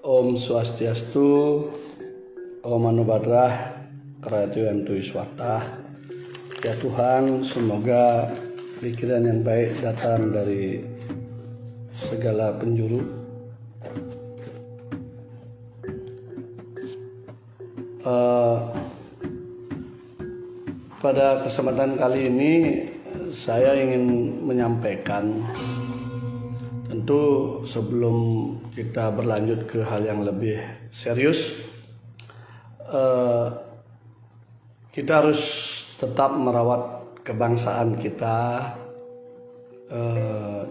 Om Swastiastu, Om Mano Badrah, Kerajaan Tuiswata. Ya Tuhan, semoga pikiran yang baik datang dari segala penjuru. Pada kesempatan kali ini saya ingin menyampaikan, tentu sebelum kita berlanjut ke hal yang lebih serius, kita harus tetap merawat kebangsaan kita.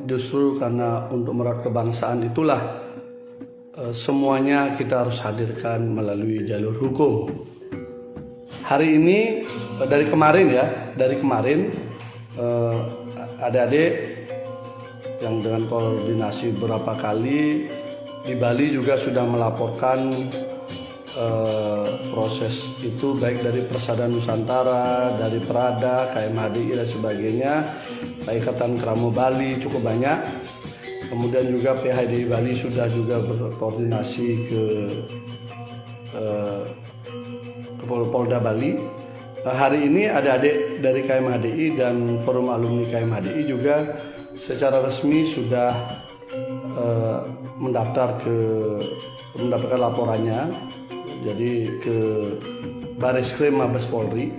Justru karena untuk merawat kebangsaan itulah semuanya kita harus hadirkan melalui jalur hukum. Hari ini dari kemarin adik-adik yang dengan koordinasi beberapa kali di Bali juga sudah melaporkan proses itu, baik dari Persada Nusantara, dari Perada, KMHDI dan sebagainya, Ikatan Keramo Bali cukup banyak. Kemudian juga PHDI Bali sudah juga berkoordinasi ke Polda Bali. Hari ini adik-adik dari KMHDI dan Forum Alumni KMHDI juga secara resmi sudah mendaftarkan laporannya, jadi ke Bareskrim Mabes Polri.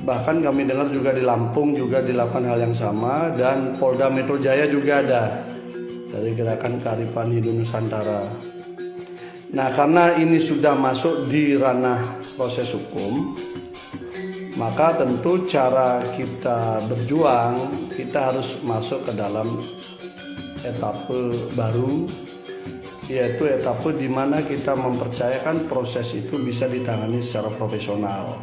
Bahkan kami dengar juga di Lampung juga dilakukan hal yang sama, dan Polda Metro Jaya juga ada dari Gerakan Kearifan Hidup Nusantara. Nah, karena ini sudah masuk di ranah proses hukum, maka tentu cara kita berjuang, kita harus masuk ke dalam etape baru, yaitu etape di mana kita mempercayakan proses itu bisa ditangani secara profesional.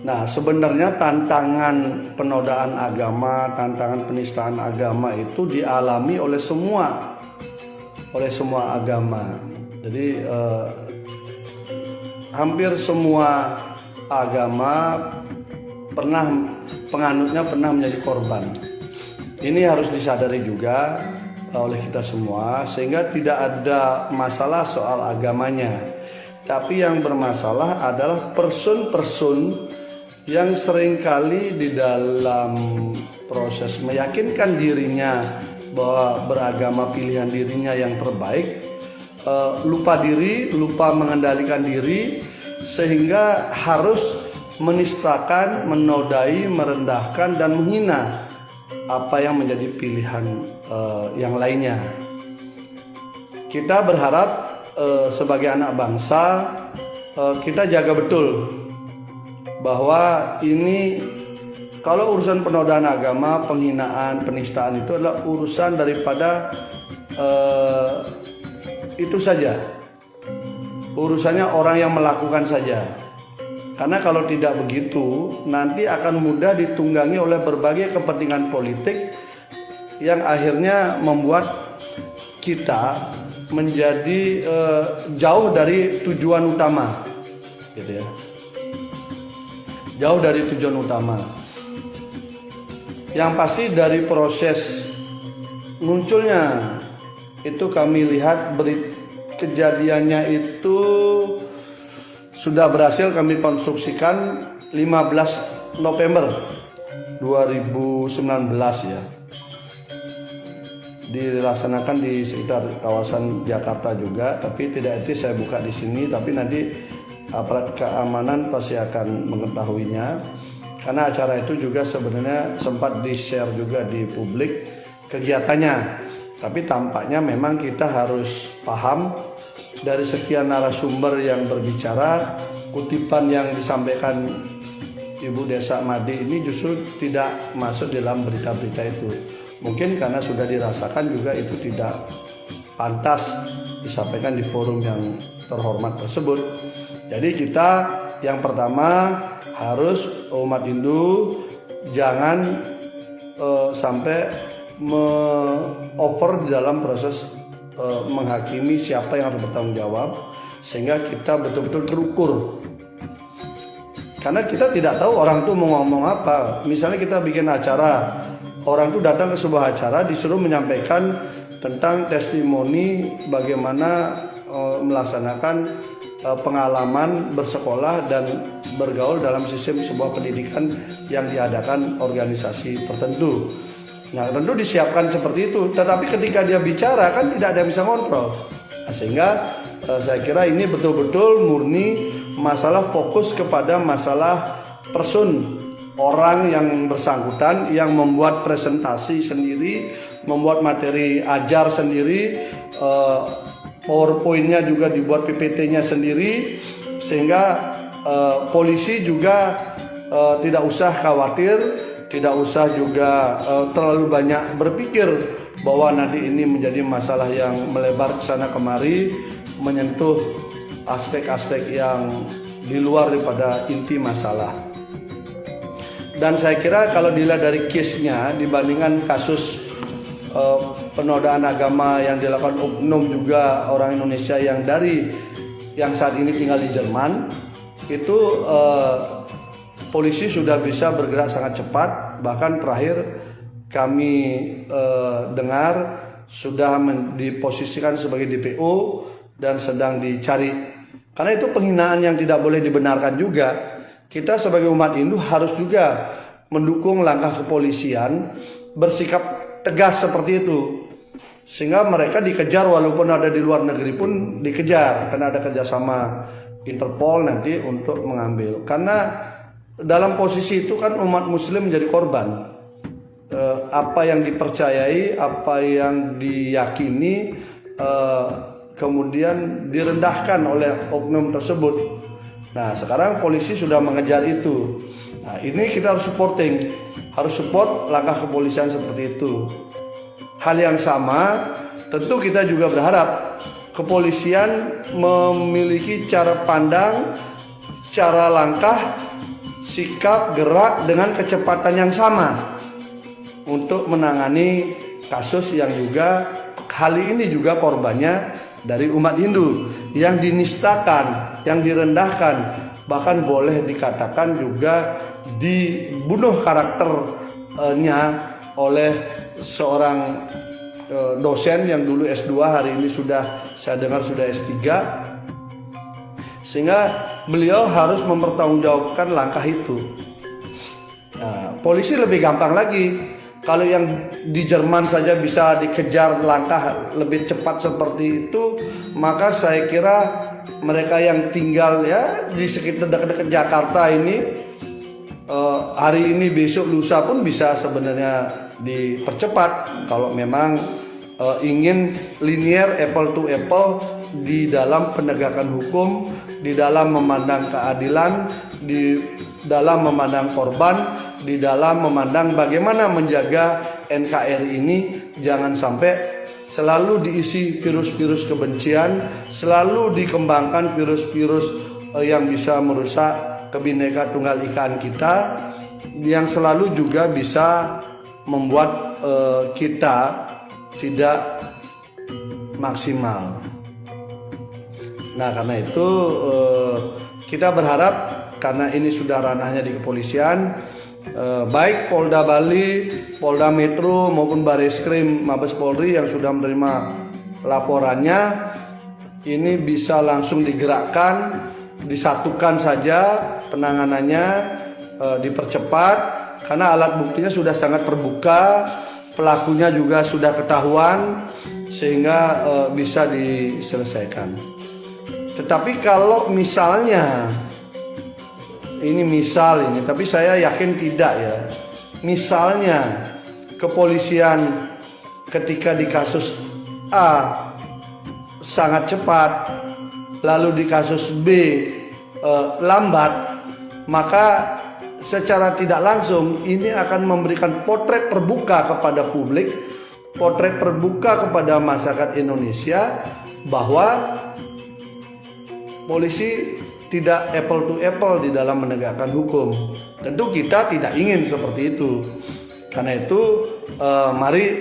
Nah, sebenarnya tantangan penodaan agama, tantangan penistaan agama itu dialami oleh semua agama. Jadi hampir semua agama penganutnya pernah menjadi korban. Ini harus disadari juga oleh kita semua, sehingga tidak ada masalah soal agamanya. Tapi yang bermasalah adalah person-person yang seringkali di dalam proses meyakinkan dirinya bahwa beragama pilihan dirinya yang terbaik, lupa diri, lupa mengendalikan diri, sehingga harus menistakan, menodai, merendahkan, dan menghina apa yang menjadi pilihan yang lainnya. Kita berharap sebagai anak bangsa kita jaga betul bahwa ini, kalau urusan penodaan agama, penghinaan, penistaan itu adalah urusan daripada itu saja. Urusannya orang yang melakukan saja. Karena kalau tidak begitu, nanti akan mudah ditunggangi oleh berbagai kepentingan politik yang akhirnya membuat kita menjadi jauh dari tujuan utama, gitu ya. Jauh dari tujuan utama. Yang pasti dari proses munculnya itu kami lihat kejadiannya itu sudah berhasil kami konstruksikan 15 November 2019 ya. Dilaksanakan di sekitar kawasan Jakarta juga, tapi tidak etis saya buka di sini, tapi nanti aparat keamanan pasti akan mengetahuinya. Karena acara itu juga sebenarnya sempat di-share juga di publik kegiatannya. Tapi tampaknya memang kita harus paham dari sekian narasumber yang berbicara, kutipan yang disampaikan Ibu Desa Madi ini justru tidak masuk dalam berita-berita itu. Mungkin karena sudah dirasakan juga itu tidak pantas disampaikan di forum yang terhormat tersebut. Jadi kita yang pertama harus umat Hindu jangan sampai over di dalam proses menghakimi siapa yang harus bertanggung jawab, sehingga kita betul-betul terukur. Karena kita tidak tahu orang itu mau ngomong apa. Misalnya kita bikin acara, orang itu datang ke sebuah acara disuruh menyampaikan tentang testimoni bagaimana melaksanakan pengalaman bersekolah dan bergaul dalam sistem sebuah pendidikan yang diadakan organisasi tertentu. Nah, tentu disiapkan seperti itu, tetapi ketika dia bicara kan tidak ada yang bisa ngontrol. Nah, sehingga saya kira ini betul-betul murni masalah fokus kepada masalah person, orang yang bersangkutan yang membuat presentasi sendiri, membuat materi ajar sendiri, PowerPoint-nya juga dibuat PPT-nya sendiri, sehingga polisi juga tidak usah khawatir, tidak usah juga terlalu banyak berpikir bahwa nanti ini menjadi masalah yang melebar ke sana kemari, menyentuh aspek-aspek yang di luar daripada inti masalah. Dan saya kira kalau dilihat dari case-nya dibandingkan kasus penodaan agama yang dilakukan oknum juga orang Indonesia yang saat ini tinggal di Jerman, itu polisi sudah bisa bergerak sangat cepat. Bahkan terakhir kami dengar sudah diposisikan sebagai DPO dan sedang dicari. Karena itu penghinaan yang tidak boleh dibenarkan juga. Kita sebagai umat Hindu harus juga mendukung langkah kepolisian, bersikap tegas seperti itu, sehingga mereka dikejar walaupun ada di luar negeri pun dikejar, karena ada kerjasama Interpol nanti untuk mengambil. Karena dalam posisi itu kan umat muslim menjadi korban. Apa yang dipercayai, apa yang diyakini kemudian direndahkan oleh oknum tersebut. Nah, sekarang polisi sudah mengejar itu. Nah, ini kita harus harus support langkah kepolisian seperti itu. Hal yang sama, tentu kita juga berharap kepolisian memiliki cara pandang, cara langkah, sikap, gerak dengan kecepatan yang sama untuk menangani kasus yang juga kali ini juga korbannya dari umat Hindu yang dinistakan, yang direndahkan, bahkan boleh dikatakan juga dibunuh karakternya oleh seorang dosen yang dulu S2, hari ini sudah saya dengar sudah S3, sehingga beliau harus mempertanggungjawabkan langkah itu. Nah, polisi lebih gampang lagi. Kalau yang di Jerman saja bisa dikejar langkah lebih cepat seperti itu, maka saya kira mereka yang tinggal ya di sekitar dekat-dekat Jakarta ini, hari ini besok lusa pun bisa sebenarnya dipercepat kalau memang ingin linear apple to apple di dalam penegakan hukum, di dalam memandang keadilan, di dalam memandang korban, di dalam memandang bagaimana menjaga NKRI ini jangan sampai selalu diisi virus-virus kebencian, selalu dikembangkan virus-virus yang bisa merusak Kebhinneka Tunggal Ikaan kita, yang selalu juga bisa membuat kita tidak maksimal. Nah, karena itu kita berharap, karena ini sudah ranahnya di kepolisian, baik Polda Bali, Polda Metro maupun Bareskrim Mabes Polri yang sudah menerima laporannya, ini bisa langsung digerakkan, disatukan saja penanganannya, dipercepat karena alat buktinya sudah sangat terbuka, pelakunya juga sudah ketahuan, sehingga bisa diselesaikan. Tetapi kalau misalnya ini tapi saya yakin tidak ya. Misalnya kepolisian ketika di kasus A sangat cepat, lalu di kasus B lambat, maka secara tidak langsung ini akan memberikan potret terbuka kepada publik, potret terbuka kepada masyarakat Indonesia bahwa polisi tidak apple to apple di dalam menegakkan hukum. Tentu kita tidak ingin seperti itu. Karena itu mari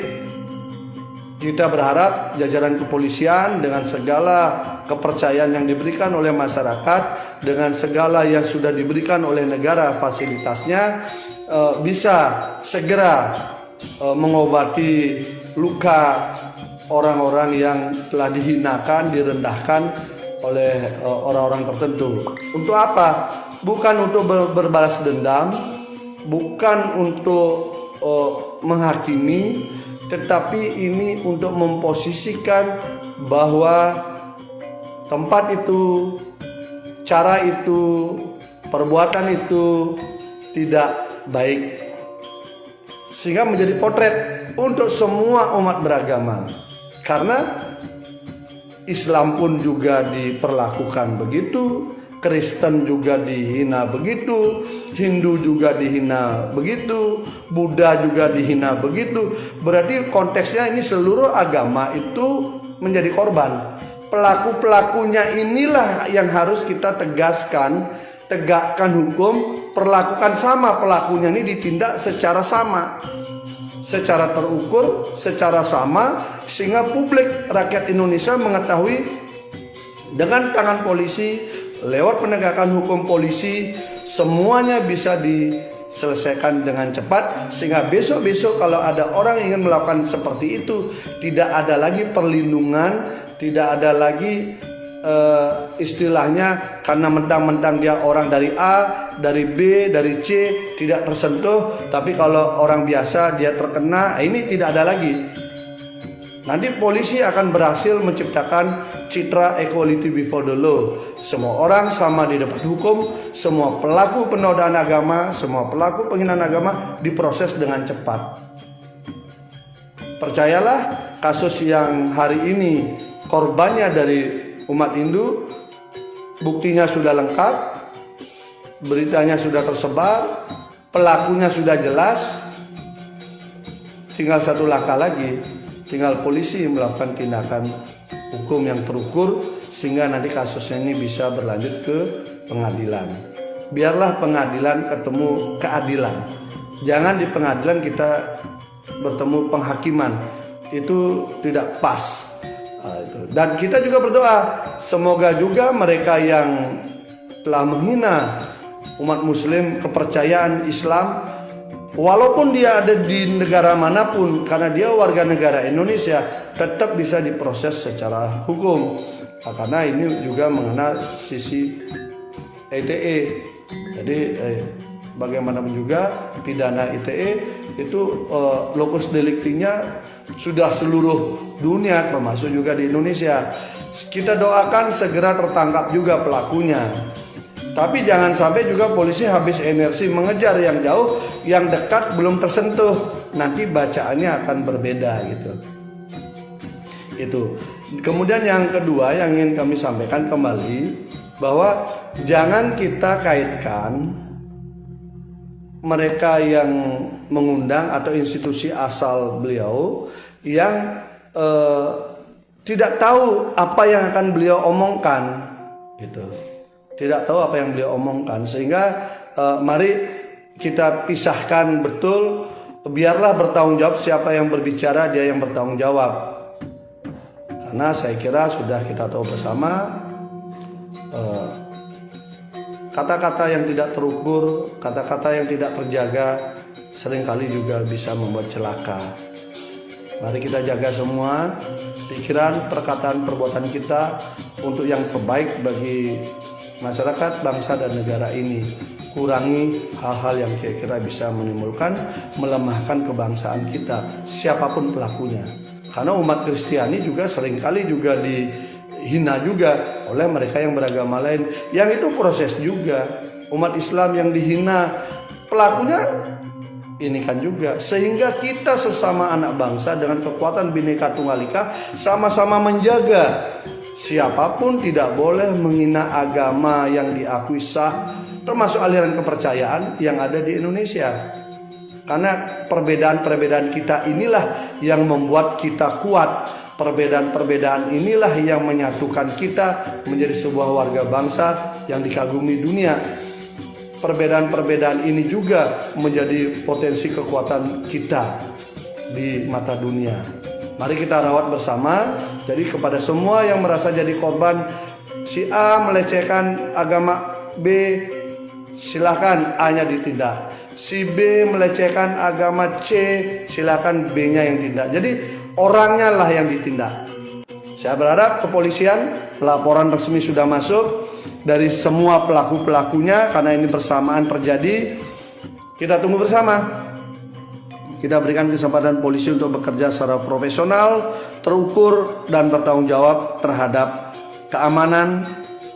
kita berharap jajaran kepolisian dengan segala kepercayaan yang diberikan oleh masyarakat, dengan segala yang sudah diberikan oleh negara fasilitasnya, bisa segera mengobati luka orang-orang yang telah dihinakan, direndahkan oleh orang-orang tertentu. Untuk apa? Bukan untuk berbalas dendam, bukan untuk menghakimi, tetapi ini untuk memposisikan bahwa tempat itu, cara itu, perbuatan itu tidak baik, sehingga menjadi potret untuk semua umat beragama. Karena Islam pun juga diperlakukan begitu, Kristen juga dihina begitu, Hindu juga dihina begitu, Buddha juga dihina begitu. Berarti konteksnya ini seluruh agama itu menjadi korban. Pelaku-pelakunya inilah yang harus kita tegaskan, tegakkan hukum, perlakukan sama pelakunya ini, ditindak secara sama, secara terukur, secara sama, sehingga publik rakyat Indonesia mengetahui dengan tangan polisi, lewat penegakan hukum polisi, semuanya bisa diselesaikan dengan cepat, sehingga besok-besok kalau ada orang yang ingin melakukan seperti itu, tidak ada lagi perlindungan, tidak ada lagi istilahnya karena mentang-mentang dia orang dari A, dari B, dari C tidak tersentuh, tapi kalau orang biasa dia terkena, ini tidak ada lagi. Nanti polisi akan berhasil menciptakan citra equality before the law. Semua orang sama di depan hukum, semua pelaku penodaan agama, semua pelaku penghinaan agama diproses dengan cepat. Percayalah, kasus yang hari ini korbannya dari umat Hindu, buktinya sudah lengkap, beritanya sudah tersebar, pelakunya sudah jelas, tinggal satu langkah lagi, tinggal polisi melakukan tindakan hukum yang terukur, sehingga nanti kasusnya ini bisa berlanjut ke pengadilan. Biarlah pengadilan ketemu keadilan, jangan di pengadilan kita bertemu penghakiman, itu tidak pas. Dan kita juga berdoa, semoga juga mereka yang telah menghina umat muslim, kepercayaan Islam, walaupun dia ada di negara manapun, karena dia warga negara Indonesia, tetap bisa diproses secara hukum. Karena ini juga mengenai sisi ITE. Jadi bagaimanapun juga pidana ITE itu lokus deliktinya sudah seluruh dunia, termasuk juga di Indonesia. Kita doakan segera tertangkap juga pelakunya. Tapi jangan sampai juga polisi habis energi mengejar yang jauh, yang dekat belum tersentuh, nanti bacaannya akan berbeda gitu. Itu. Kemudian yang kedua yang ingin kami sampaikan kembali, bahwa jangan kita kaitkan mereka yang mengundang atau institusi asal beliau yang tidak tahu apa yang akan beliau omongkan gitu. Tidak tahu apa yang beliau omongkan, sehingga mari kita pisahkan betul, biarlah bertanggung jawab siapa yang berbicara, dia yang bertanggung jawab. Karena saya kira sudah kita tahu bersama, kata-kata yang tidak terukur, kata-kata yang tidak terjaga seringkali juga bisa membuat celaka. Mari kita jaga semua pikiran, perkataan, perbuatan kita untuk yang terbaik bagi masyarakat, bangsa, dan negara ini. Kurangi hal-hal yang kira-kira bisa menimbulkan, melemahkan kebangsaan kita, siapapun pelakunya. Karena umat Kristiani juga seringkali juga dihina juga oleh mereka yang beragama lain, yang itu proses juga. Umat Islam yang dihina, pelakunya ini kan juga, sehingga kita sesama anak bangsa dengan kekuatan Bhinneka Tunggal Ika sama-sama menjaga siapapun tidak boleh menghina agama yang diakui sah, termasuk aliran kepercayaan yang ada di Indonesia. Karena perbedaan-perbedaan kita inilah yang membuat kita kuat. Perbedaan-perbedaan inilah yang menyatukan kita menjadi sebuah warga bangsa yang dikagumi dunia. Perbedaan-perbedaan ini juga menjadi potensi kekuatan kita di mata dunia. Mari kita rawat bersama. Jadi kepada semua yang merasa jadi korban, si A melecehkan agama B, silakan A-nya ditindak. Si B melecehkan agama C, silakan B-nya yang tindak. Jadi orangnya lah yang ditindak. Saya berharap kepolisian, laporan resmi sudah masuk dari semua pelaku-pelakunya, karena ini bersamaan terjadi. Kita tunggu bersama. Kita berikan kesempatan polisi untuk bekerja secara profesional, terukur, dan bertanggung jawab terhadap keamanan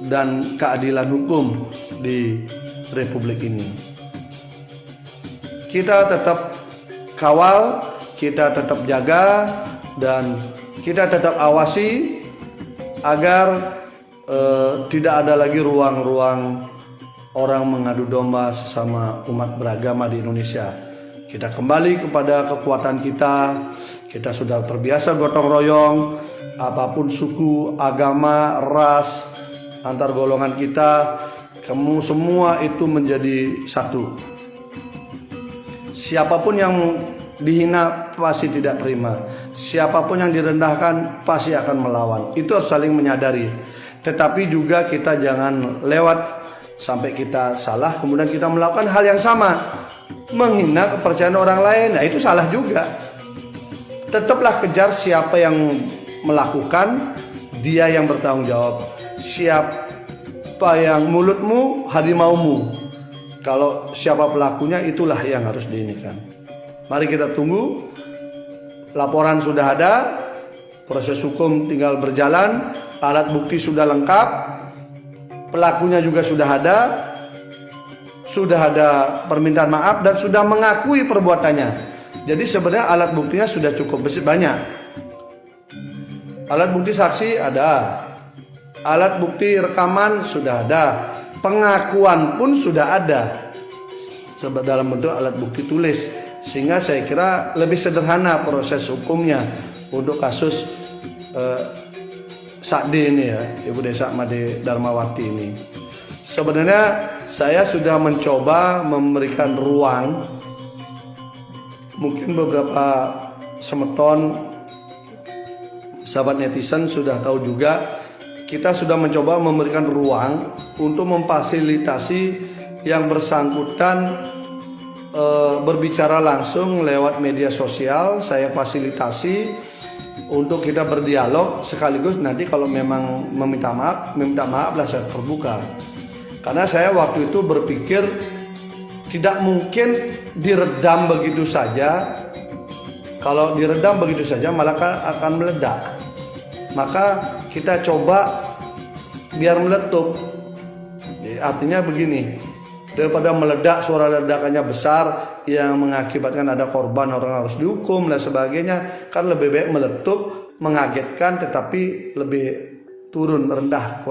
dan keadilan hukum di Republik ini. Kita tetap kawal, kita tetap jaga, dan kita tetap awasi agar tidak ada lagi ruang-ruang orang mengadu domba sesama umat beragama di Indonesia. Kita kembali kepada kekuatan kita. Kita sudah terbiasa gotong royong, apapun suku, agama, ras, antar golongan kita, kamu semua itu menjadi satu. Siapapun yang dihina pasti tidak terima. Siapapun yang direndahkan pasti akan melawan. Itu harus saling menyadari. Tetapi juga kita jangan lewat sampai kita salah kemudian kita melakukan hal yang sama, menghina kepercayaan orang lain. Nah, itu salah juga. Tetaplah kejar siapa yang melakukan, dia yang bertanggung jawab. Siapa yang mulutmu, harimaumu. Kalau siapa pelakunya, itulah yang harus diinikan. Mari kita tunggu. Laporan sudah ada, proses hukum tinggal berjalan, alat bukti sudah lengkap, pelakunya juga sudah ada permintaan maaf dan sudah mengakui perbuatannya. Jadi sebenarnya alat buktinya sudah cukup banyak. Alat bukti saksi ada, alat bukti rekaman sudah ada, pengakuan pun sudah ada dalam bentuk alat bukti tulis. Sehingga saya kira lebih sederhana proses hukumnya untuk kasus Sakdi ini ya, Ibu Desa Made Darmawati ini. Sebenarnya saya sudah mencoba memberikan ruang, mungkin beberapa semeton sahabat netizen sudah tahu juga, kita sudah mencoba memberikan ruang untuk memfasilitasi yang bersangkutan berbicara langsung lewat media sosial. Saya fasilitasi untuk kita berdialog, sekaligus nanti kalau memang meminta maaf lah saya terbuka. Karena saya waktu itu berpikir tidak mungkin diredam begitu saja. Kalau diredam begitu saja malah akan meledak. Maka kita coba biar meletup. Artinya begini, daripada meledak, suara ledakannya besar yang mengakibatkan ada korban, orang harus dihukum dan sebagainya, kan lebih baik meletup, mengagetkan tetapi lebih turun rendah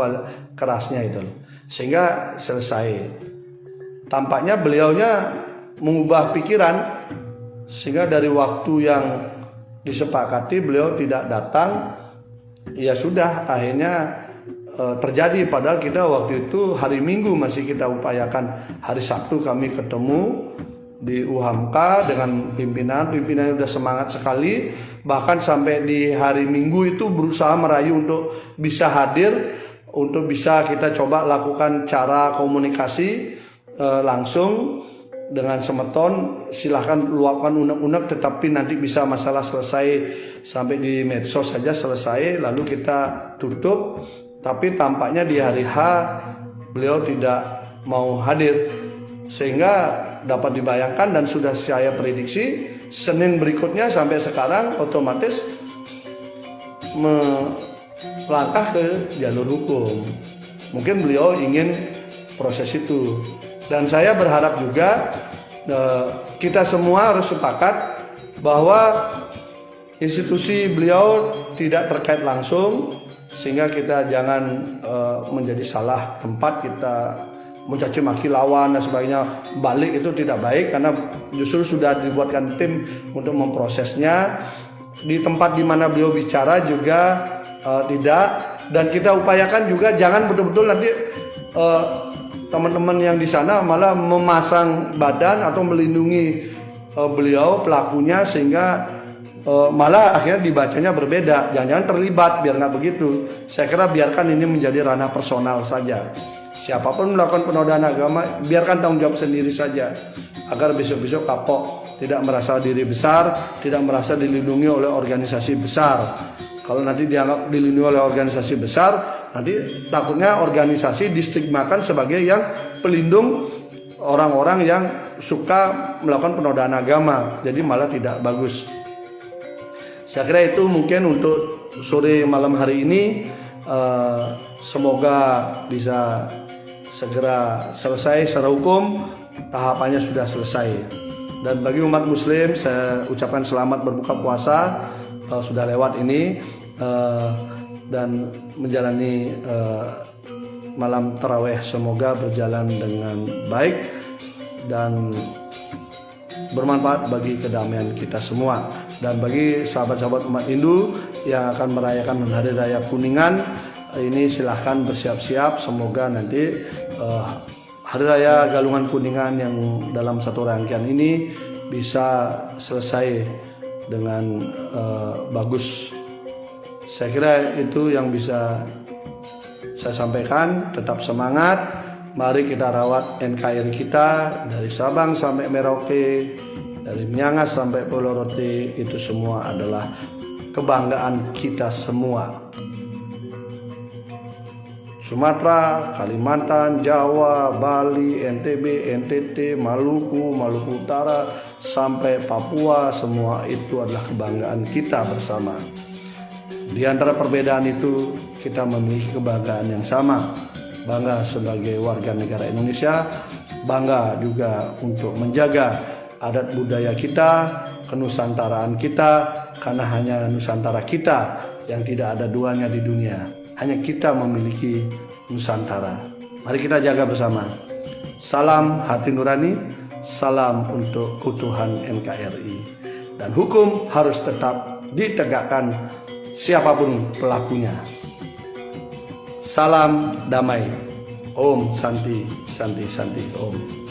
kerasnya itu, sehingga selesai. Tampaknya beliaunya mengubah pikiran, sehingga dari waktu yang disepakati beliau tidak datang. Ya sudah, akhirnya terjadi. Padahal kita waktu itu hari Minggu masih kita upayakan, hari Sabtu kami ketemu di UHAMKA dengan pimpinannya udah semangat sekali, bahkan sampai di hari Minggu itu berusaha merayu untuk bisa hadir, untuk bisa kita coba lakukan cara komunikasi langsung dengan semeton. Silahkan luapkan unek-unek, tetapi nanti bisa masalah selesai sampai di medsos saja selesai, lalu kita tutup. Tapi tampaknya di hari H beliau tidak mau hadir, sehingga dapat dibayangkan dan sudah saya prediksi Senin berikutnya sampai sekarang otomatis melangkah ke jalur hukum. Mungkin beliau ingin proses itu, dan saya berharap juga kita semua harus sepakat bahwa institusi beliau tidak terkait langsung, sehingga kita jangan menjadi salah tempat kita mencaci maki lawan dan sebagainya. Balik itu tidak baik, karena justru sudah dibuatkan tim untuk memprosesnya. Di tempat di mana beliau bicara juga tidak, dan kita upayakan juga jangan betul-betul nanti teman-teman yang di sana malah memasang badan atau melindungi beliau pelakunya, sehingga malah akhirnya dibacanya berbeda. Jangan-jangan terlibat, biar nggak begitu. Saya kira biarkan ini menjadi ranah personal saja. Siapapun melakukan penodaan agama, biarkan tanggung jawab sendiri saja, agar besok-besok kapok tidak merasa diri besar, tidak merasa dilindungi oleh organisasi besar. Kalau nanti dianggap dilindungi oleh organisasi besar, nanti takutnya organisasi distigmakan sebagai yang pelindung orang-orang yang suka melakukan penodaan agama, jadi malah tidak bagus. Saya kira itu mungkin untuk sore malam hari ini. Semoga bisa segera selesai secara hukum, tahapannya sudah selesai. Dan bagi umat muslim saya ucapkan selamat berbuka puasa, sudah lewat ini, dan menjalani malam tarawih semoga berjalan dengan baik dan bermanfaat bagi kedamaian kita semua. Dan bagi sahabat-sahabat umat Hindu yang akan merayakan Hari Raya Kuningan, ini silahkan bersiap-siap. Semoga nanti Hari Raya Galungan Kuningan yang dalam satu rangkaian ini bisa selesai dengan bagus. Saya kira itu yang bisa saya sampaikan. Tetap semangat, mari kita rawat NKRI kita dari Sabang sampai Merauke, dari Miangas sampai Pulau Rote. Itu semua adalah kebanggaan kita semua. Sumatera, Kalimantan, Jawa, Bali, NTB, NTT, Maluku, Maluku Utara, sampai Papua, semua itu adalah kebanggaan kita bersama. Di antara perbedaan itu kita memiliki kebanggaan yang sama. Bangga sebagai warga negara Indonesia, bangga juga untuk menjaga adat budaya kita, kenusantaraan kita, karena hanya Nusantara kita yang tidak ada duanya di dunia. Hanya kita memiliki Nusantara. Mari kita jaga bersama. Salam hati nurani, salam untuk keutuhan NKRI. Dan hukum harus tetap ditegakkan siapapun pelakunya. Salam damai. Om Santi, Santi, Santi, Om.